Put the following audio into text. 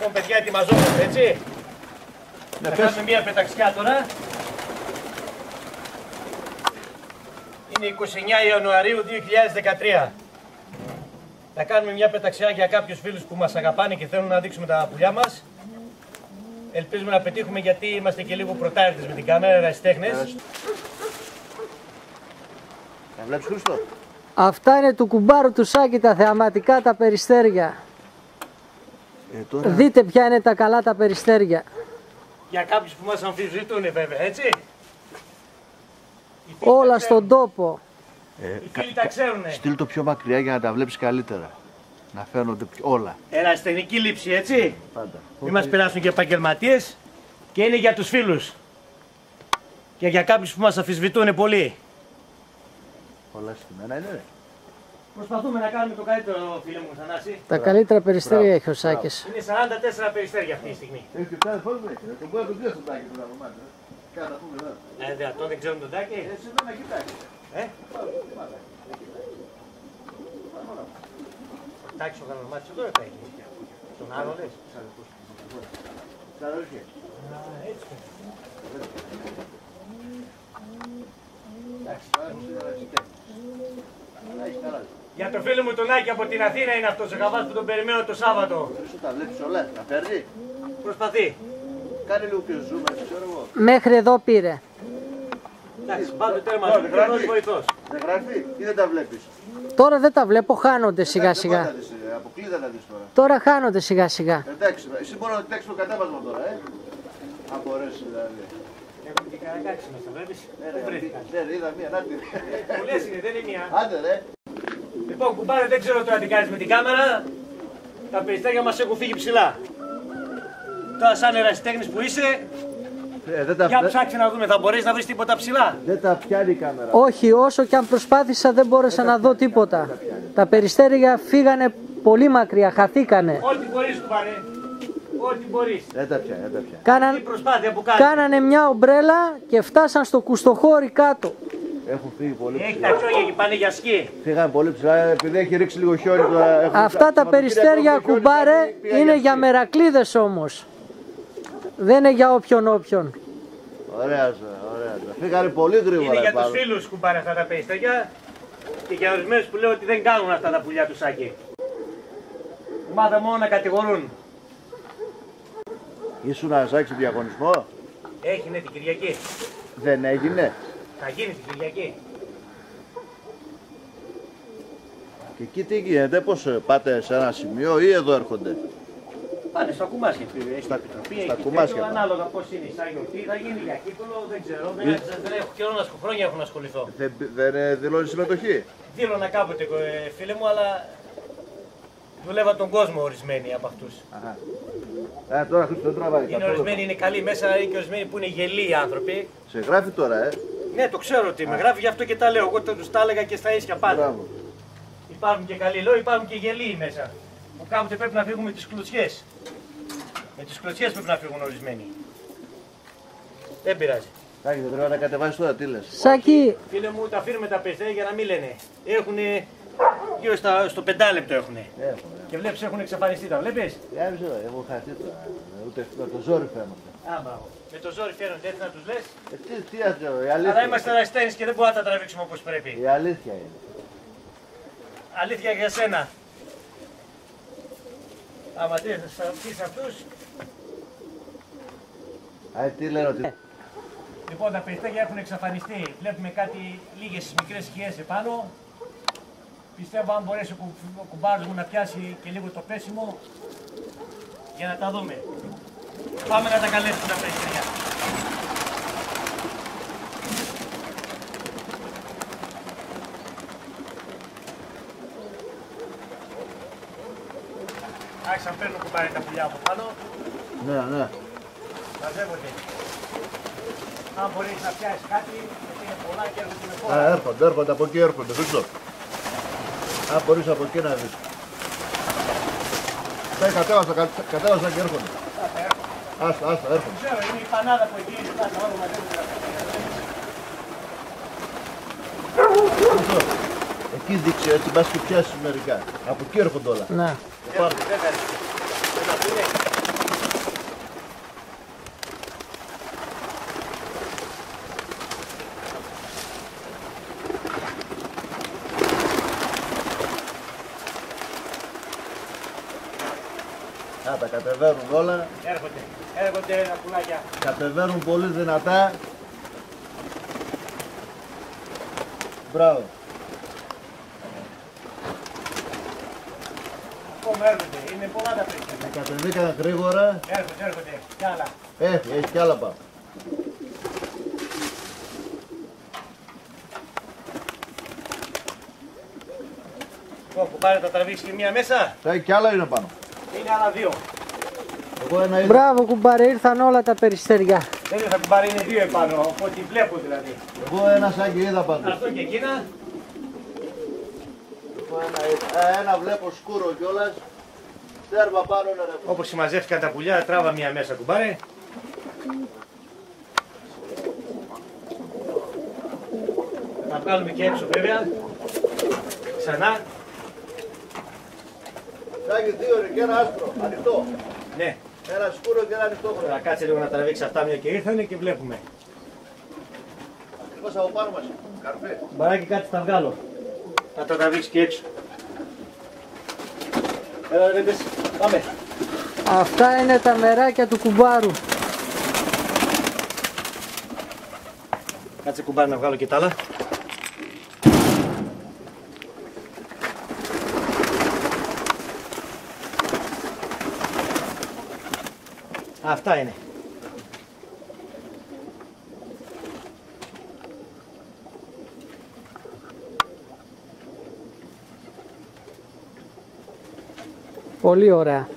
Λοιπόν, παιδιά, ετοιμαζόμαστε, έτσι. Θα κάνουμε μια πεταξιά τώρα. Είναι 29 Ιανουαρίου 2013. Θα κάνουμε μια πεταξιά για κάποιους φίλους που μας αγαπάνε και θέλουν να δείξουμε τα πουλιά μας. Ελπίζουμε να πετύχουμε γιατί είμαστε και λίγο πρωτάρτες με την κάμερα, ερασιτέχνες. Τα βλέπεις, Χρήστο? Αυτά είναι του κουμπάρου του Σάκη, τα θεαματικά τα περιστέρια. Τώρα... Δείτε ποια είναι τα καλά τα περιστέρια. Για κάποιους που μας αμφισβητούν βέβαια, έτσι. Όλα στον τόπο. Οι φίλοι τα ξέρουνε. Στείλ το πιο μακριά για να τα βλέπεις καλύτερα. Να φαίνονται όλα. Ερασιτεχνική λήψη, έτσι. Πάντα. Μην μας περάσουν και επαγγελματίες. Και είναι για τους φίλους. Και για κάποιους που μας αμφισβητούν πολύ. Πολλά στημένα είναι, ρε. Προσπαθούμε να κάνουμε το καλύτερο, φίλε μου, Θανάση. Τα καλύτερα περιστέρια έχει ο Σάκης. Είναι 44 περιστέρια αυτή τη στιγμή. Έχει και φτάνει φως, ρε. Το μπορεί να το πιέσει τον τάκι του λαβωμάτου. Κάτα πούμε εδώ. Δυνατόν, δεν ξέρουν τον τάκι. Εσύ δεν έχει τάκι. Τάκι ο Γαλανομάτης εδώ θα έχει. Στον άλλο λες. Ξαδέρφια. Έτσι. Για το φίλο μου τον Άκη από την Αθήνα είναι αυτός ο καβάς που τον περιμένω το Σάββατο. Σου τα βλέπεις όλα, τα παίρνει. Προσπαθεί. Κάνε λίγο πιο zoom, ξέρω εγώ. Μέχρι εδώ πήρε. Εντάξει, πάντο τέρμα του, μικρός βοηθός. Δεν γράφει ή δεν τα βλέπεις? Τώρα δεν τα βλέπω, χάνονται σιγά σιγά. Αποκλείδα να δεις τώρα. Τώρα χάνονται σιγά σιγά. Εντάξει, εσύ μπορεί να κοιτάξεις το κατέβασμα τώρα, αν μπορέσει δηλαδή. Έχουν και καρακάξι μέσα, βλέπεις. Πού βρέθηκαν. Ναι, είδα μία, να τη. Πολλές είναι, δεν είναι μία. Άντε ρε. Λοιπόν, κουμπάρε, δεν ξέρω τώρα τι κάνεις με την κάμερα. Τα περιστέρια μας έχουν φύγει ψηλά. Τώρα σαν ερασιτέχνης που είσαι, για ψάξε να δούμε, θα μπορείς να βρεις τίποτα ψηλά? Δεν τα πιάνει η κάμερα. Όχι, όσο και αν προσπάθησα δεν μπόρεσα να δω τίποτα. Τα περιστέρια φύγανε πολύ μακριά, χαθήκανε. Ό,τι μπορείς, κουμπάρε. Ό,τι μπορείς. Δεν τα πιάνει, δεν τα πιάνει. Η προσπάθεια που κάνεις. Κάνανε μια ομπρέλα και φτάσαν στο κουστοχώρι κάτω. Έχουν φύγει πολύ Έχει ψηλά. τα χιόνια και πάνε για σκι. Φύγανε πολύ ψηλά επειδή έχει ρίξει λίγο χιόνι τώρα. Αυτά τα περιστέρια, κουμπάρε, είναι για μερακλείδες όμως. Δεν είναι για όποιον. Ωραία, ωραία. Φύγανε πολύ γρήγορα. Είναι για τους φίλους, κουμπάρε, αυτά τα περιστέρια. Και για ορισμένους που λέω ότι δεν κάνουν αυτά τα πουλιά του Σάκη. Μάθα μόνο να κατηγορούν. Ήσουν να σάξει διαγωνισμό? Έγινε την Κυριακή. Δεν έγινε. Θα γίνει την Κυριακή. Και εκεί τι γίνεται, πώς πάτε σε ένα σημείο ή εδώ έρχονται? Πάνε στα κουμάσια. Έχει Στα- επιτροπή, στα έχει κουμάσια τέτοιο, πάνε. ανάλογα πώς είναι η σάγιορτη. Θα γίνει για κύπελο, δεν ξέρω. Δεν έχω καιρό να χρόνια έχω να ασχοληθώ. Δεν δηλώνει συμμετοχή? Δήλωνα κάποτε, φίλε μου, αλλά δουλεύα τον κόσμο ορισμένοι από αυτούς. Τώρα Χρήστο δεν τραβάει. Είναι ορισμένοι είναι καλοί μέσα, είναι και ορισμένοι που είναι γελοί άνθρωποι. Σε γράφει τώρα, Ναι, το ξέρω ότι με γράφει, γι' αυτό και τα λέω. Εγώ τους τα έλεγα και στα ίσια πάντα. Μπράβο. Υπάρχουν και καλοί, λέω, υπάρχουν και γελοί μέσα. Που κάποτε πρέπει να φύγουν με τις κλωτσιές. Με τις κλωτσιές πρέπει να φύγουν ορισμένοι. Δεν πειράζει. Κάκι, δεν πρέπει να τα κατεβάσει τώρα, τι λες? Σάκη, Φίλε μου, τα αφήνουμε τα περιστέρια για να μην λένε. Έχουν γύρω στο 5 λεπτό έχουν. Και βλέπεις έχουν εξαφανιστεί τα βλέπεις. Έχω χαθεί τώρα. Ούτε με το ζόρι φαίνονται. Μπράβο. Με το ζόρι φέρνονται έτσι να τους λες. Τι η αλήθεια. Αλλά είμαστε ερασιτέχνες και δεν μπορούμε να τα τραβήξουμε όπως πρέπει. Η αλήθεια είναι. Αλήθεια για σένα. Άμα θα πεις αυτούς. Τι λένε ότι... Λοιπόν, τα περιστέρια έχουν εξαφανιστεί. Βλέπουμε κάτι, λίγες μικρές σκιές επάνω. Πιστεύω αν μπορέσει ο κουμπάρος μου να πιάσει και λίγο το πέσιμο για να τα δούμε. Πάμε να τα καλέσουμε τα περιστέρια. Άρχισαν παίρνουν κουμπάρι τα πουλιά από πάνω. Ναι. Μαζεύονται. Αν μπορείς να πιάσεις κάτι, γιατί είναι πολλά και έρχονται με φόρα. Έρχονται από εκεί, Χρήστο. Αν μπορείς από εκεί να δεις. Κατέβασα και έρχονται. Άστα, έρχονται. Ξέρω, είναι η πανάδα που εκεί φτάσει όλο μαζεύονται. Εκεί δείξει έτσι, μπας και πιάσεις μερικά. Από εκεί έρχονται όλα. ναι. Δεν θα έρθει. Δεν θα πούνε. Α, τα κατεβαίνουν όλα. Έρχονται τα πουλάκια. Κατεβαίνουν πολύ δυνατά. Μπράβο. Ακόμα έρχονται, είναι πολλά τα περιστέρια. Κατεβήκαν γρήγορα. Έρχονται, κι άλλα. Έχει κι άλλα πάνω. Που πάρε θα τραβήξει και μία μέσα. Κι άλλα είναι πάνω. Είναι άλλα δύο. Εγώ ένα είδα. Μπράβο κουμπάρε, ήρθαν όλα τα περιστέρια. Δεν θα κουμπάρει, είναι δύο επάνω, από ό,τι βλέπω δηλαδή. Εγώ ένα σάκι είδα πάντως. Αυτό και εκείνα. Εγώ ένα βλέπω σκούρο κιόλας. Τέρμα πάνω είναι ρε. Όπως συμμαζεύτηκαν τα πουλιά, τράβα μία μέσα κουμπάρε. Θα βγάλουμε και έξω βέβαια. Ξανά. Σάκι δύο είναι και ένα άσπρο, ανοιχτό. Ναι. Ένα σκούρο και ένα ανοιχτό. Θα κάτσε λίγο να τραβήξει αυτά μια και ήρθανε και βλέπουμε. Ακριβώς από πάνω μας. Καρφί. Μπαράκι κάτι θα βγάλω. Θα τα τραβήξει και έξω. Έλα ρε πες, πάμε. Αυτά είναι τα μεράκια του κουμπάρου. Κάτσε κουμπάρι να βγάλω και τα άλλα. Αυτά είναι. Πολύ ωραία.